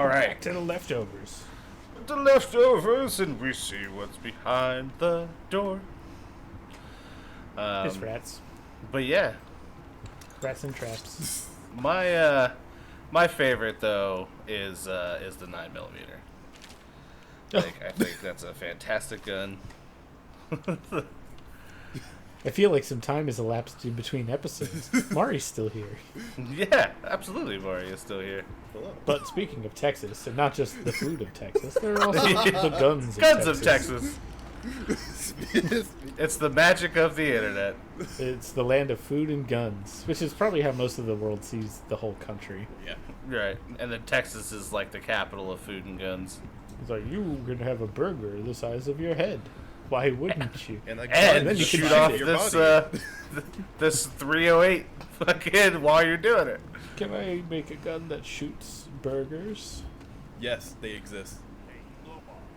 All right. Back to the leftovers. The leftovers, and we see what's behind the door. It's rats. But yeah, Rats and traps. my favorite though is the 9mm. Like, I think that's a fantastic gun. I feel like some time has elapsed in between episodes. Maury's still here. Yeah, absolutely, Maury is still here. But speaking of Texas, and not just the food of Texas, there are also the guns of Texas. It's the magic of the internet. It's the land of food and guns, which is probably how most of the world sees the whole country. Yeah, right. And then Texas is like the capital of food and guns. It's like, you can have a burger the size of your head. Why wouldn't you? And then you shoot off this 308 fucking while you're doing it. Can I make a gun that shoots burgers? Yes, they exist.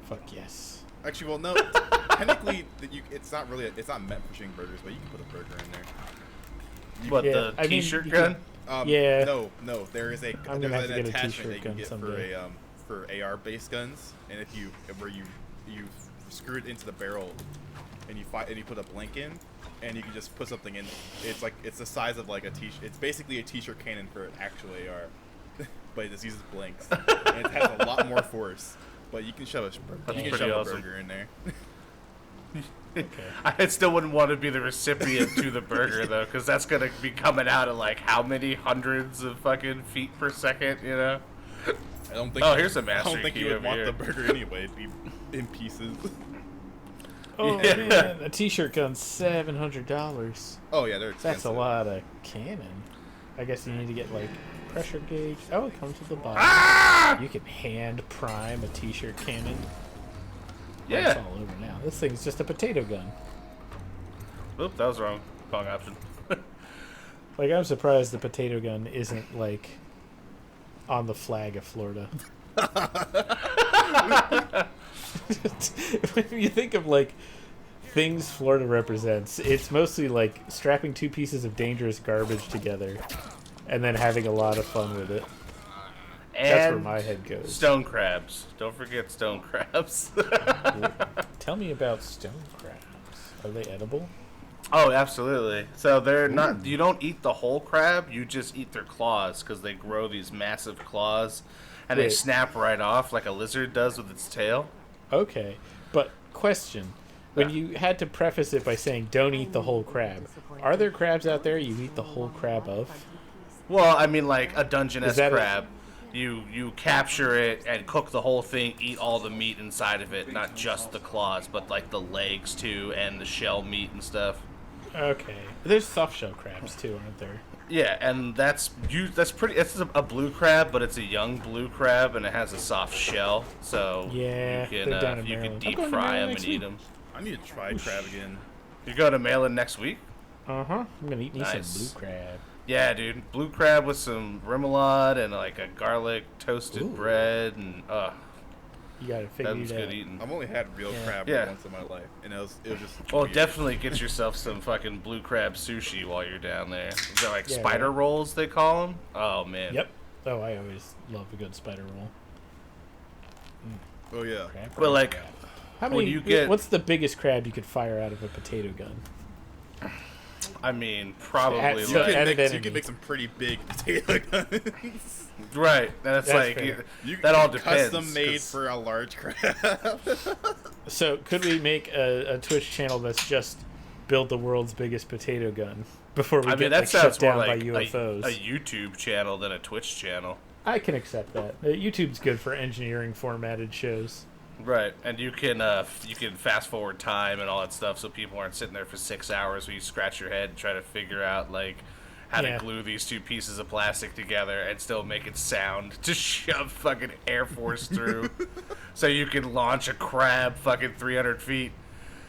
Fuck yes. Actually, well, no. Technically, it's not meant for shooting burgers, but you can put a burger in there. What, the T-shirt gun? Yeah. No. There's an attachment that you can get for AR-based guns, and you screw it into the barrel, and you put a blank in, and you can just put something in. It's the size of like a t-shirt. It's basically a t-shirt cannon for an actual AR, but it just uses blanks, and it has a lot more force. But you can shove a burger in there. Okay. I still wouldn't want to be the recipient to the burger though, because that's gonna be coming out at like how many hundreds of fucking feet per second, you know? I don't think. Here's a master. I don't think you would want the burger anyway. It'd be in pieces. Oh man, a t-shirt gun's $700. Oh yeah, they're expensive. That's a lot of cannon. I guess you need to get like pressure gauge. Oh, it comes with the bottom. You can hand prime a t-shirt cannon. Yeah. It's all over now. This thing's just a potato gun. Oop, that was wrong. Wrong option. Like, I'm surprised the potato gun isn't like on the flag of Florida. When you think of like things Florida represents, it's mostly like strapping two pieces of dangerous garbage together and then having a lot of fun with it. And that's where my head goes. Stone crabs. Don't forget stone crabs. Tell me about stone crabs. Are they edible? Oh, absolutely. So they're not. You don't eat the whole crab. You just eat their claws because they grow these massive claws, and they snap right off like a lizard does with its tail. Okay, but question: when you had to preface it by saying "don't eat the whole crab," are there crabs out there you eat the whole crab of? Well, I mean, like a Dungeness crab. You capture it and cook the whole thing, eat all the meat inside of it, not just the claws, but like the legs too and the shell meat and stuff. Okay. There's soft shell crabs too, aren't there? Yeah, and that's pretty. It's a blue crab, but it's a young blue crab, and it has a soft shell, so you can deep fry them and eat them. I need to try crab again. You go to Malin next week? I'm gonna eat me some blue crab. Yeah, dude, blue crab with some remoulade and like a garlic toasted bread, and you gotta figure that was it good out. eating. I've only had real crab once in my life, and it was just. Well, definitely get yourself some fucking blue crab sushi while you're down there. They're like spider rolls, they call them. Oh man. Yep. Oh, I always love a good spider roll. Oh yeah. Well, like, how many? What's the biggest crab you could fire out of a potato gun? I mean, probably you can make some pretty big potato guns. Right. That's like that all depends. Custom made for a large crab. So could we make a Twitch channel that's just build the world's biggest potato gun before we get that shut down more by like UFOs? A YouTube channel than a Twitch channel. I can accept that. YouTube's good for engineering formatted shows. Right, and you can fast forward time and all that stuff, so people aren't sitting there for 6 hours where you scratch your head and try to figure out like how to glue these two pieces of plastic together and still make it sound to shove fucking Air Force through, so you can launch a crab fucking 300 feet.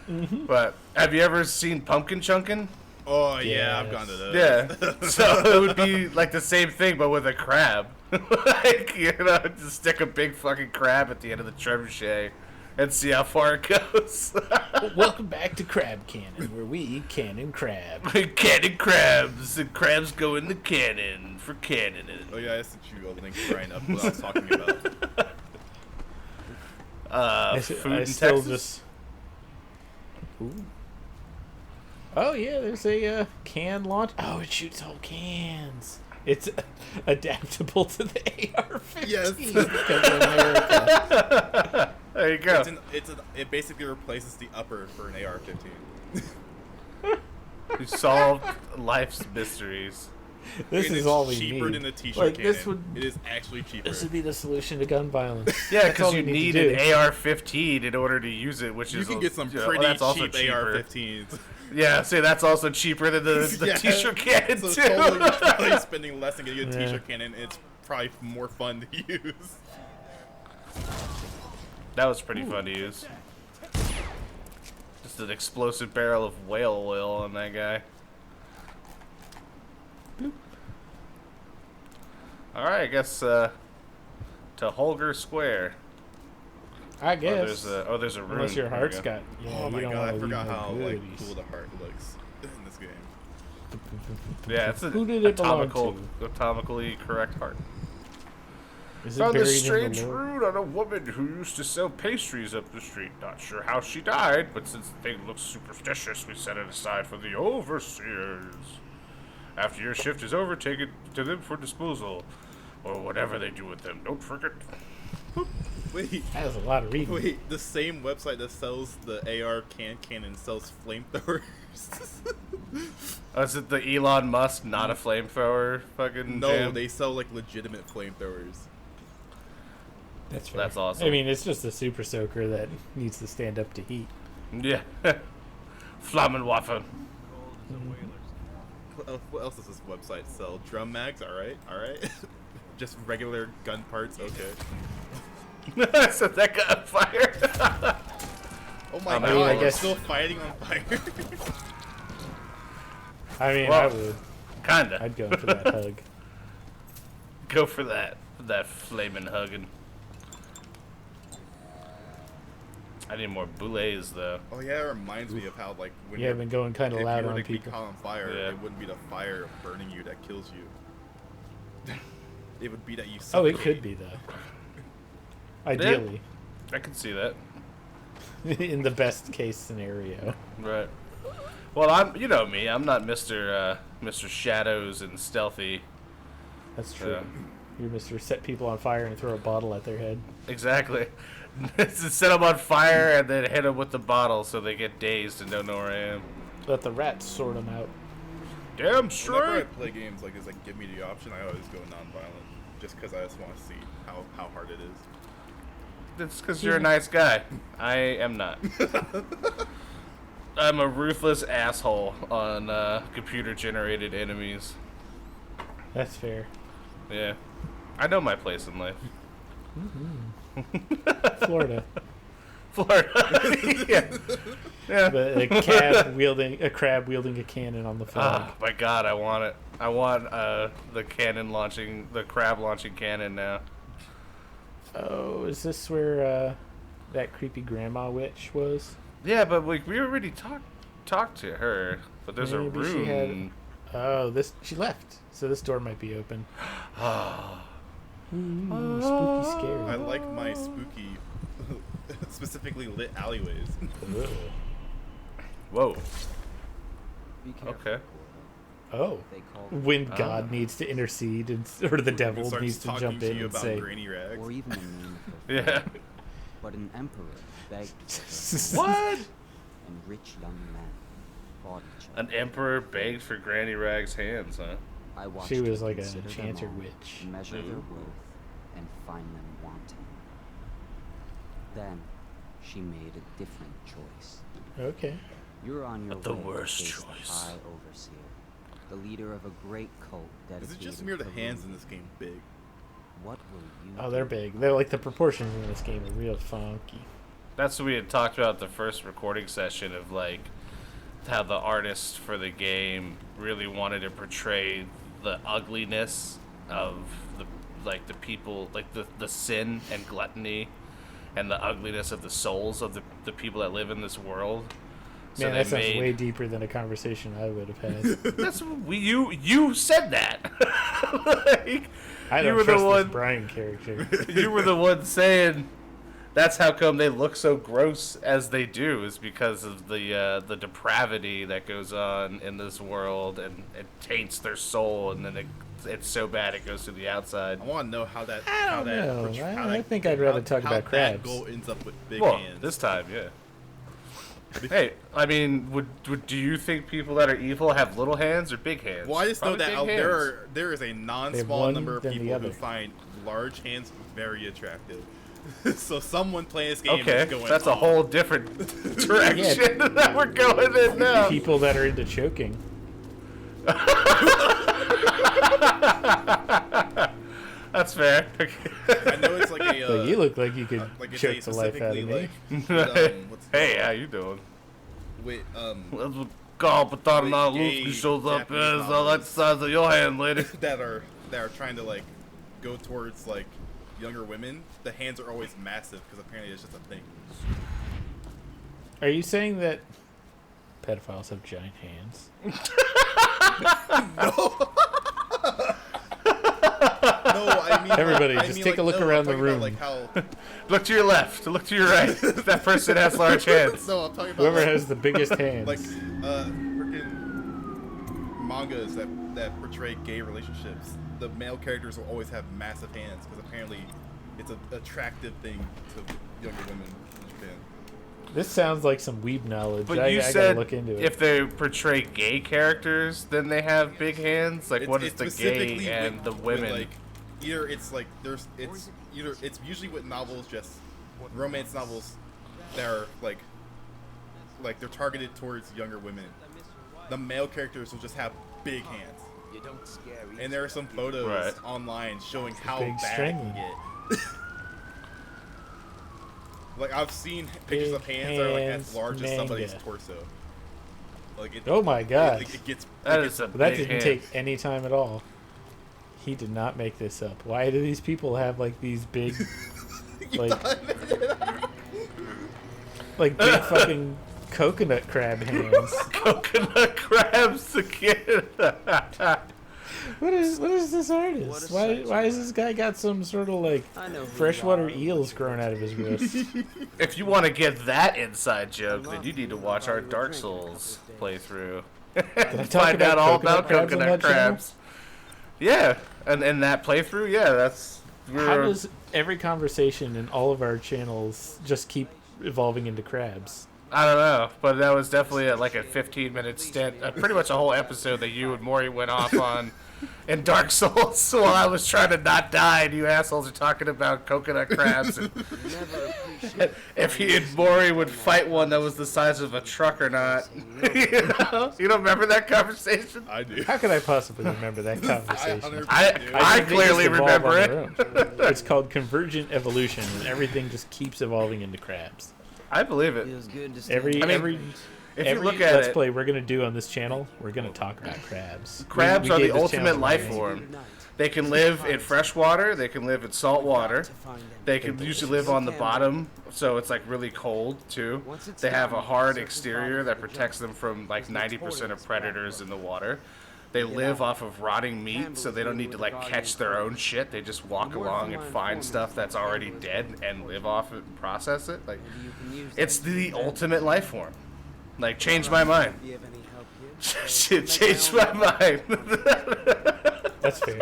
Mm-hmm. But have you ever seen Punkin Chunkin? Oh yeah, I've gone to those. Yeah, so it would be like the same thing, but with a crab. Like, just stick a big fucking crab at the end of the trebuchet, and see how far it goes. Welcome back to Crab Cannon, where we eat cannon crab. Cannon crabs. The crabs go in the cannon for cannoning. Oh yeah, I sent you a link right up what I was talking about. Food in Texas? Ooh. Oh yeah, there's a can launch. Oh, it shoots whole cans. It's adaptable to the AR-15. Yes. Because of America. There you go. It basically replaces the upper for an AR-15. You solved life's mysteries. This is all we need. Cheaper than the T-shirt cannon. It is actually cheaper. This would be the solution to gun violence. Yeah, because you need an AR-15 in order to use it, which you is can get some pretty cheap AR-15s. Yeah, see, that's also cheaper than the T-shirt cannon so too. Totally, you're probably spending less and getting a T-shirt cannon. It's probably more fun to use. That was pretty fun to use. Just an explosive barrel of whale oil on that guy. Alright, I guess to Holger Square. I guess. There's a room. Unless your heart's got. Yeah, oh my god, I forgot how goodies. cool the heart looks in this game. Yeah, it's an Who did it belong to? atomically correct heart. Is it Found this buried strange in the lore? rune on a woman who used to sell pastries up the street. Not sure how she died, but since the thing looks superstitious, we set it aside for the overseers. After your shift is over, take it to them for disposal. Or whatever they do with them. Don't forget. Wait. That was a lot of reading. Wait, the same website that sells the AR cannon sells flamethrowers. Oh, is it the Elon Musk, not a flamethrower fucking No, jam? they sell like legitimate flamethrowers. That's fair. That's awesome. I mean, it's just a super soaker that needs to stand up to heat. Yeah. Flammenwaffe. What else does this website sell? Drum mags? Alright. Just regular gun parts? Okay. Set that guy on fire. Oh my god, I we're guess still fighting on fire. I mean, Well, I would. Kinda. I'd go for that hug. Go for that. That flaming hugging. I need more boulets, though. Oh yeah, it reminds me of how like when Yeah, I've been going kind of loud if on you were to be people. caught on fire, Yeah. it wouldn't be the fire burning you that kills you. It would be that you Oh, it suffocate. could be though. Ideally, I can see that. in the best case scenario. Right. Well, you know me. I'm not Mr. Shadows and Stealthy. That's true. Yeah. You're Mr. Set people on fire and throw a bottle at their head. Exactly. Set them on fire and then hit them with the bottle so they get dazed and don't know where I am. Let the rats sort them out. Damn Whenever I straight. play games like this, like give me the option, I always go non-violent, just because I just want to see how hard it is. That's because you're a nice guy. I am not. I'm a ruthless asshole on computer-generated enemies. That's fair. Yeah. I know my place in life. Florida. Florida. Yeah. Yeah. But a crab wielding a cannon on the flag. Oh my god, I want it. I want the crab launching cannon now. Oh, is this where that creepy grandma witch was? Yeah, but we already talked to her. But there's Maybe a room. she had. Oh, she left. So this door might be open. Ooh, spooky, scary. I like my spooky, specifically lit alleyways. Whoa. Be careful. Okay. Oh, They call when God needs to intercede, or the devil Starts needs to talking jump to in you and about say, granny rags. or even a name for Yeah. but an emperor begged for What? and rich young men fought each other. An emperor begged for Granny Rag's hands, huh? I watched She was her like an consider them enchanter all, witch. measure their Ooh. worth, and find them wanting. Then she made a different choice. okay. You're on your But the way to worst face the choice. High Overseer, the leader of a great cult Is dedicated it just me or the to hands rule. in this game big? What will you Oh, they're do? big. They're like the proportions in this game are real funky. That's what we had talked about the first recording session of like how the artist for the game really wanted to portray the ugliness of the people, like the sin and gluttony and the ugliness of the souls of the people that live in this world. So man, that sounds way deeper than a conversation I would have had. That's you said that. Like, I don't trust this Brian character. You were the one saying that's how come they look so gross as they do, is because of the depravity that goes on in this world, and it taints their soul, and then it's so bad it goes to the outside. I want to know how that. I think I'd rather talk about crabs. That goal ends up with big well, hands. This time, yeah. Hey, I mean, do you think people that are evil have little hands or big hands? Well, I just know that there is a non-small number of people who find large hands very attractive. So someone playing this game is going that's a whole different direction that we're going in now. People that are into choking. That's fair. I know it's like a. But you look like you could choke the life out of me. Hey, how you doing? Wait, That's what Carl Patana shows up as. I like the size of your hand, lady. that are trying to like go towards like younger women. The hands are always massive because apparently it's just a thing. Are you saying that pedophiles have giant hands? No. No, I mean, everybody, just take a look around the room. Like how... Look to your left. Look to your right. That person has large hands. No, I'm talking about whoever has the biggest hands. Like, freaking mangas that portray gay relationships. The male characters will always have massive hands because apparently it's an attractive thing to younger women in Japan. This sounds like some weeb knowledge. But I gotta look into it. If they portray gay characters, then they have big hands. Like, what is the gay and the women? Like, either it's like it's usually with novels, just romance novels that are like they're targeted towards younger women. The male characters will just have big hands. And there are some photos online showing how bad it can get. Like, I've seen pictures of hands that are like as large as somebody's torso. Like, oh my gosh. That didn't take any time at all. He did not make this up. Why do these people have like these big like big fucking coconut crab hands? Coconut crabs again. What is this artist? Why has this guy got some sort of like freshwater eels growing out of his wrist? If you want to get that inside joke, then you need to watch our Dark Souls playthrough. Find out all about coconut crabs. Yeah, and in that playthrough, how does every conversation in all of our channels just keep evolving into crabs? I don't know, but that was definitely like a 15-minute stint, pretty much a whole episode that you and Maury went off on in Dark Souls while I was trying to not die, and you assholes are talking about coconut crabs. And if he and Maury would fight one that was the size of a truck or not. You don't remember that conversation? I do. How could I possibly remember that conversation? I clearly remember it. It's called Convergent Evolution, and everything just keeps evolving into crabs. I believe it. Every Let's Play we're going to do on this channel, we're going to talk about crabs. Crabs are the ultimate life form. They can live in fresh water. They can live in salt water. They can usually live on the bottom, so it's like really cold too. They have a hard exterior that protects them from like 90% of predators in the water. They live off of rotting meat, so they don't need to like catch their own shit. They just walk along and find stuff that's already dead and live off it and process it. Like, it's the ultimate life form. Like, change my mind. Change my mind. That's fair.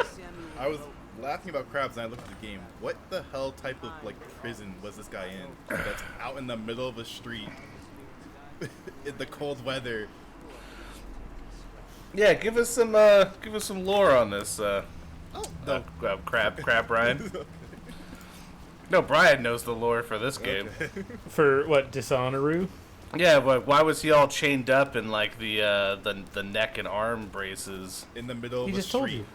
I was laughing about crabs and I looked at the game. What the hell type of like prison was this guy in? That's out in the middle of a street in the cold weather. Yeah, give us some lore on this. Crab Brian. No, Brian knows the lore for this game. For what, Dishonored? Yeah, but why was he all chained up in like the neck and arm braces in the middle of a street? He just told you.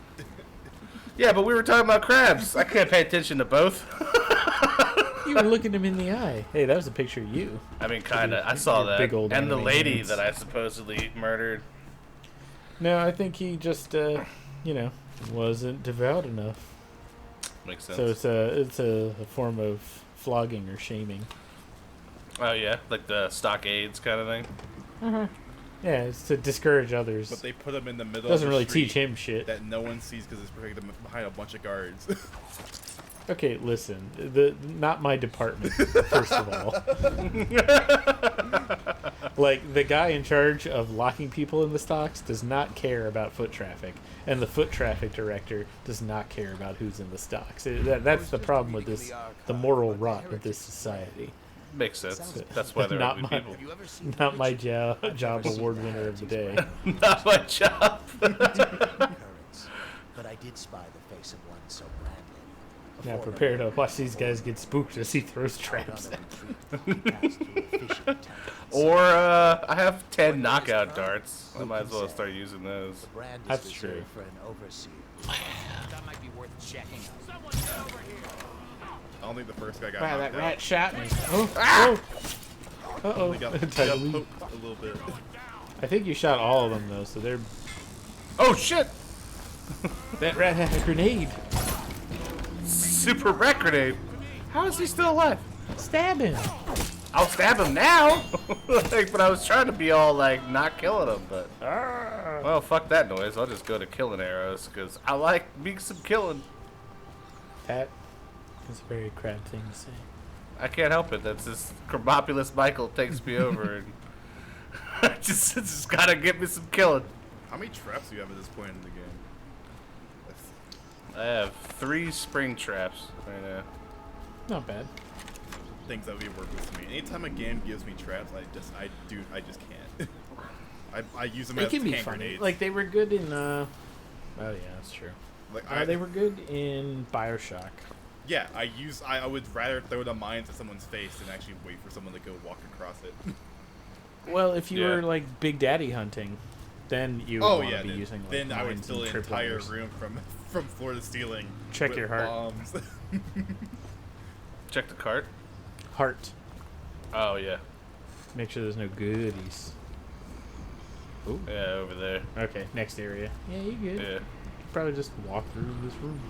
Yeah, but we were talking about crabs. I can't pay attention to both. You were looking him in the eye. Hey, that was a picture of you. I mean, kinda. I saw that. Big old and the lady hands. that I supposedly murdered. No, I think he just, wasn't devout enough. Makes sense. So it's a form of flogging or shaming. Oh yeah, like the stockades kind of thing. Yeah, it's to discourage others. But they put him in the middle. Doesn't of the really street teach him shit. that no one sees because it's protected behind a bunch of guards. Okay, listen. Not my department, first of all. Like, the guy in charge of locking people in the stocks does not care about foot traffic, and the foot traffic director does not care about who's in the stocks. That's the problem with this, the moral rot of this society. Makes sense. That's why there are Not people. Not my job award winner of the day. Not my job. But I did spy the face of one so branded. Now prepare to watch these guys get spooked as he throws traps. Or I have 10 knockout darts. I might as well start using those. That's true. For an overseer. That might be worth checking out. Someone get over here. I don't think the first guy got Wow, knocked that out. rat shot me. Oh! Uh-oh. He got Totally. poked a little bit. I think you shot all of them, though, so they're... Oh shit! That rat had a grenade. Super rat grenade. How is he still alive? Stab him. I'll stab him now. Like, but I was trying to be all like not killing him, but well, fuck that noise. I'll just go to killing arrows because I like me some killing. That is a very crab thing to say. I can't help it. That's this Cramopulus Michael takes me over, and I just gotta get me some killing. How many traps do you have at this point in the game? I have 3 spring traps right now. Not bad. Things that would work with me. Anytime a game gives me traps, I just can't. I use them They as can be hand funny. grenades. Like, they were good in, oh yeah, that's true. Like They were good in Bioshock. Yeah, I would rather throw the mines at someone's face than actually wait for someone to go walk across it. Well, if you Yeah. were, like, Big Daddy hunting, then you would want to be using, like, then I would mines fill and an entire tripwires. room from floor to ceiling. Check with your heart. Bombs. Check the cart. Heart. Oh yeah, Make sure there's no goodies. Ooh. yeah, over there. Okay, next area. Yeah, you good. Yeah. Probably just walk through this room.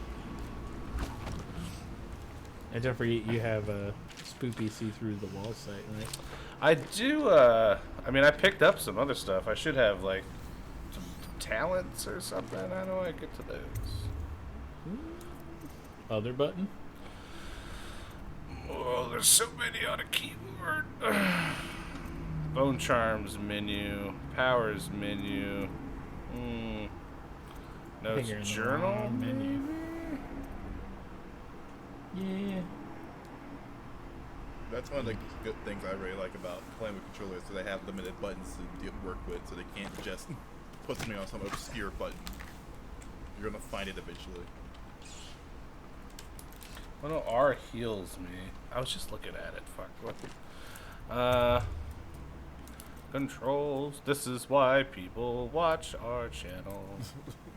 And don't forget you have a spoopy see through the wall sight, right? I do. I mean, I picked up some other stuff. I should have like some talents or something. How do I get to those? Other button? Oh, there's so many on a keyboard. Bone charms menu, powers menu. Notes Figure in the journal wrong menu. maybe? Yeah. That's one of the good things I really like about playing with controllers, so they have limited buttons to work with, so they can't just put something on some obscure button. You're gonna find it eventually. Oh no, R heals me. I was just looking at it. Fuck. What? Controls. This is why people watch our channel.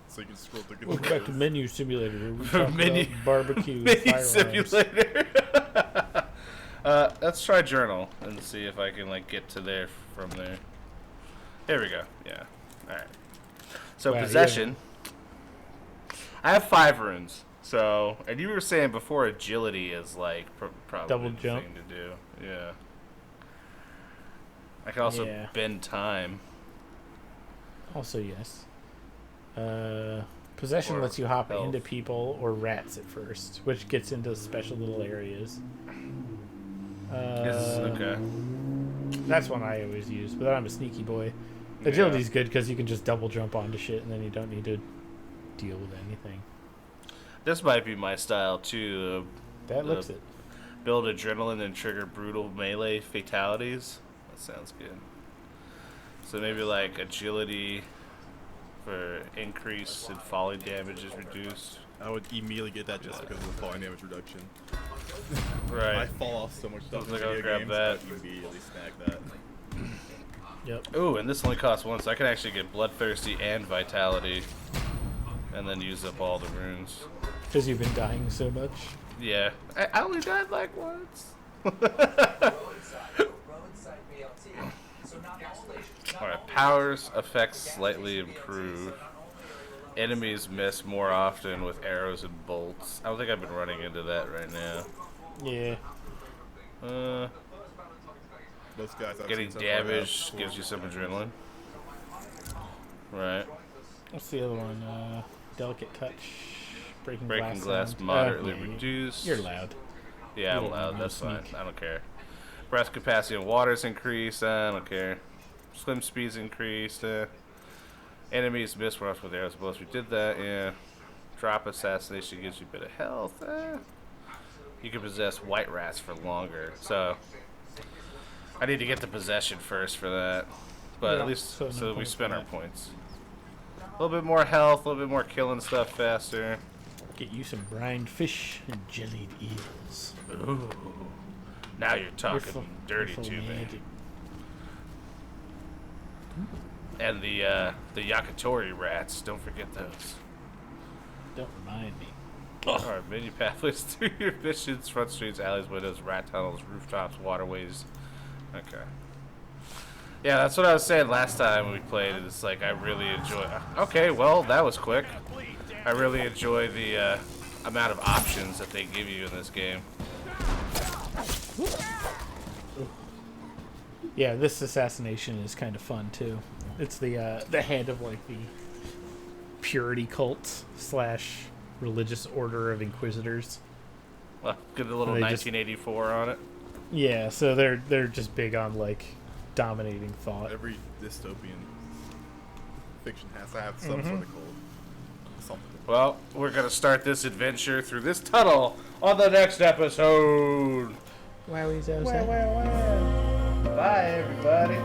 So you can scroll through Welcome back to controls. Menu Simulator. Where we talk Menu- about barbecue Mini firearms. simulator. Let's try journal and see if I can like get to there from there. There we go. Yeah. All right. So Wow, possession. I have 5 runes. So, and you were saying before agility is like probably Double the jump. thing to do. Yeah. I can also Yeah. bend time. Also, yes. Possession Or lets you hop health. into people or rats at first, which gets into special little areas. Okay. That's one I always use, but I'm a sneaky boy. Agility's good because you can just double jump onto shit and then you don't need to deal with anything. This might be my style too. That looks it. Build adrenaline and trigger brutal melee fatalities. That sounds good. So maybe like agility for increase in falling damage is reduced. I would immediately get that just because of the falling damage reduction. I Right. fall off so much stuff in Like, I'll video grab games, that. I immediately snag that. Yep. Ooh, and this only costs 1, so I can actually get bloodthirsty and vitality, and then use up all the runes. Because you've been dying so much. Yeah, I only died like once. Alright, powers effects slightly improve. Enemies miss more often with arrows and bolts. I don't think I've been running into that right now. Yeah. Those guys I've Getting seen so far damaged have gives you some adrenaline. Right. What's the other one? Delicate touch. Breaking glass sound. moderately Yeah, reduced. You're loud. Yeah, I'm You don't loud. know That's fine. sneak. I don't care. Breath capacity and water's increased. I don't care. Swim speed's increased. Enemies miss rush with arrows. We did that. Yeah. Drop assassination gives you a bit of health. You can possess white rats for longer. So I need to get the possession first for that. But Yeah, at least so no so we points spend for our that. points. A little bit more health. A little bit more killing stuff faster. Get you some brined fish and jellied eels. Ooh. Now you're talking dirty full to me. magic. And the yakitori rats, don't forget those. Don't remind me. Alright, menu pathways through your missions, front streets, alleys, windows, rat tunnels, rooftops, waterways. Okay. Yeah, that's what I was saying last time we played. It's like I really enjoy. Okay, well that was quick. I really enjoy the amount of options that they give you in this game. Yeah, this assassination is kind of fun too. It's the head of like the purity cult / religious order of inquisitors. Well, get a little They 1984 on it. Yeah, so they're just big on like dominating thought. Every dystopian fiction has to have some sort of cult. Something. Well, we're gonna start this adventure through this tunnel on the next episode. Wowie Bye, everybody.